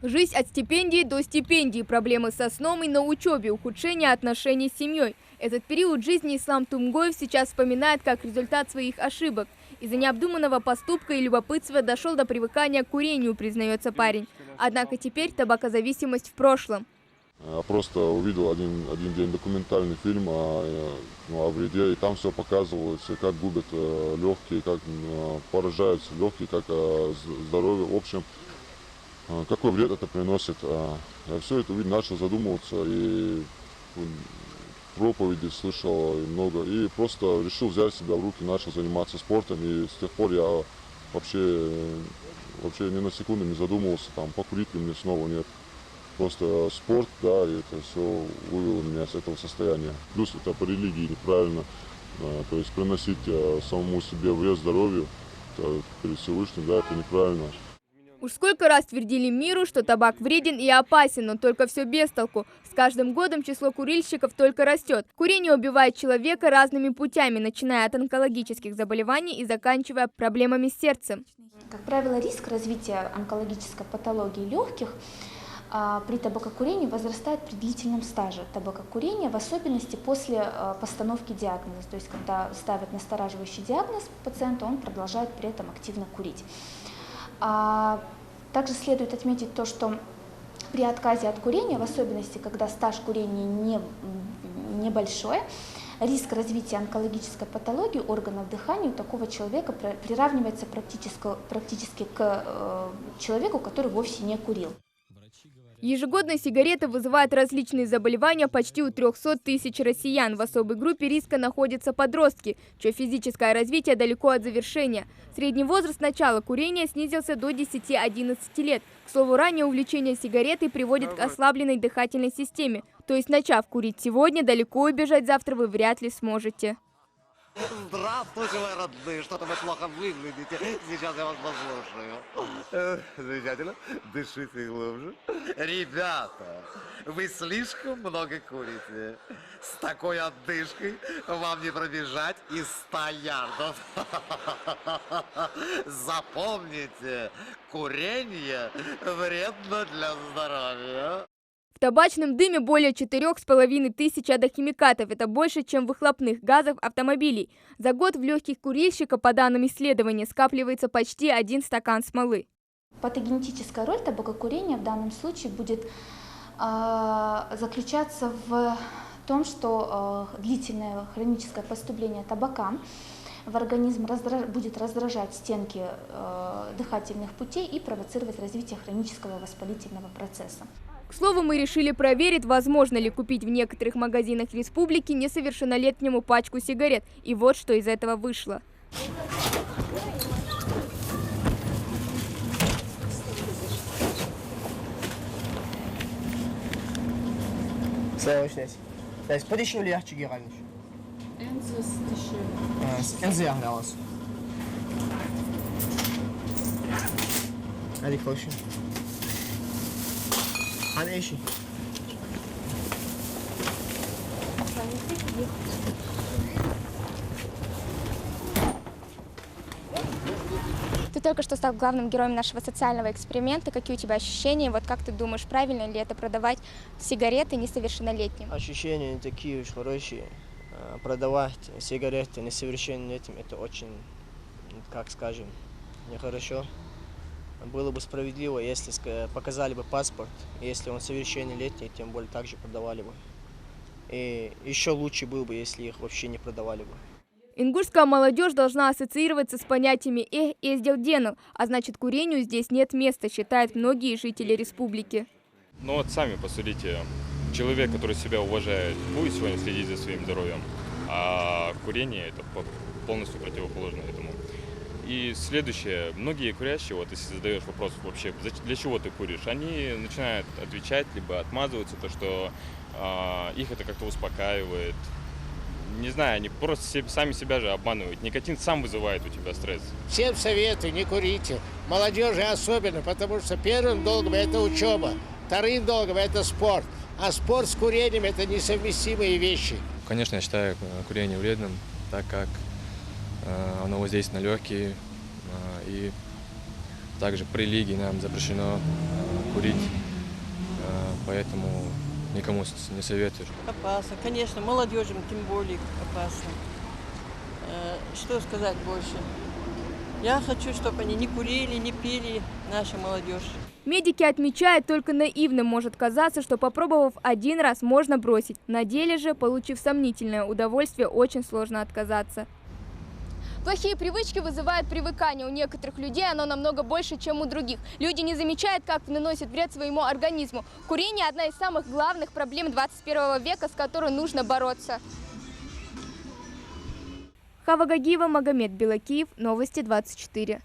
Жизнь от стипендии до стипендии, проблемы со сном и на учебе, ухудшение отношений с семьей. Этот период жизни Ислам Тумгоев сейчас вспоминает как результат своих ошибок. Из-за необдуманного поступка и любопытства дошел до привыкания к курению, признается парень. Однако теперь табакозависимость в прошлом. Я просто увидел один день документальный фильм о вреде, и там все показывалось, как губят легкие, как поражаются легкие, как здоровье. В общем, какой вред это приносит. Я все это начал задумываться, и проповеди слышал много, и просто решил взять себя в руки, начал заниматься спортом, и с тех пор я вообще ни на секунду не задумывался, там, покурить ли мне снова, нет. Просто спорт, да, и это все вывело меня с этого состояния. Плюс это по религии неправильно, то есть приносить самому себе вред здоровью перед Всевышним, да, это неправильно. Уж сколько раз твердили миру, что табак вреден и опасен, но только все без толку. С каждым годом число курильщиков только растет. Курение убивает человека разными путями, начиная от онкологических заболеваний и заканчивая проблемами с сердцем. Как правило, риск развития онкологической патологии легких при табакокурении возрастает при длительном стаже табакокурения, в особенности после постановки диагноза. То есть, когда ставят настораживающий диагноз пациенту, он продолжает при этом активно курить. Также следует отметить то, что при отказе от курения, в особенности, когда стаж курения небольшой, риск развития онкологической патологии органов дыхания у такого человека приравнивается практически к человеку, который вовсе не курил. Ежегодно сигареты вызывают различные заболевания почти у 300 тысяч россиян. В особой группе риска находятся подростки, чье физическое развитие далеко от завершения. Средний возраст начала курения снизился до 10-11 лет. К слову, ранее увлечение сигаретой приводит к ослабленной дыхательной системе. То есть, начав курить сегодня, далеко убежать завтра вы вряд ли сможете. Здравствуйте, мои родные, что-то вы плохо выглядите. Сейчас я вас послушаю. Замечательно. Дышите глубже. Ребята, вы слишком много курите. С такой отдышкой вам не пробежать и 100 ярдов. Запомните, курение вредно для здоровья. В табачном дыме более 4500 ядохимикатов. Это больше, чем выхлопных газов автомобилей. За год в легких курильщика, по данным исследования, скапливается почти 1 стакан смолы. Патогенетическая роль табакокурения в данном случае будет заключаться в том, что длительное хроническое поступление табака в организм будет раздражать стенки дыхательных путей и провоцировать развитие хронического воспалительного процесса. К слову, мы решили проверить, возможно ли купить в некоторых магазинах республики несовершеннолетнему пачку сигарет. И вот что из этого вышло. Ты только что стал главным героем нашего социального эксперимента. Какие у тебя ощущения? Вот как ты думаешь, правильно ли это продавать сигареты несовершеннолетним? Ощущения не такие уж хорошие. Продавать сигареты несовершеннолетним – это очень, как скажем, нехорошо. Было бы справедливо, если показали бы паспорт, если он совершеннолетний, тем более также продавали бы. И еще лучше было бы, если их вообще не продавали бы. Ингушская молодежь должна ассоциироваться с понятиями «эх, ездил дену», а значит, курению здесь нет места, считают многие жители республики. Ну вот сами посудите, человек, который себя уважает, будет сегодня следить за своим здоровьем, а курение – это полностью противоположно этому. И следующее, многие курящие, вот если задаешь вопрос вообще, для чего ты куришь, они начинают отвечать, либо отмазываются, то что их это как-то успокаивает. Не знаю, они просто сами себя же обманывают. Никотин сам вызывает у тебя стресс. Всем советую, не курите. Молодежи особенно, потому что первым долгом это учеба, вторым долгом это спорт. А спорт с курением это несовместимые вещи. Конечно, я считаю курение вредным, так как оно воздействует на легкие. И также при религии нам запрещено курить, поэтому никому не советую. Опасно, конечно, молодежям тем более опасно. Что сказать больше? Я хочу, чтобы они не курили, не пили, наша молодежь. Медики отмечают, только наивным может казаться, что попробовав один раз, можно бросить. На деле же, получив сомнительное удовольствие, очень сложно отказаться. Плохие привычки вызывают привыкание. У некоторых людей оно намного больше, чем у других. Люди не замечают, как наносит вред своему организму. Курение – одна из самых главных проблем 21 века, с которой нужно бороться. Хава Гагиева, Магомед Белакиев, Новости 24.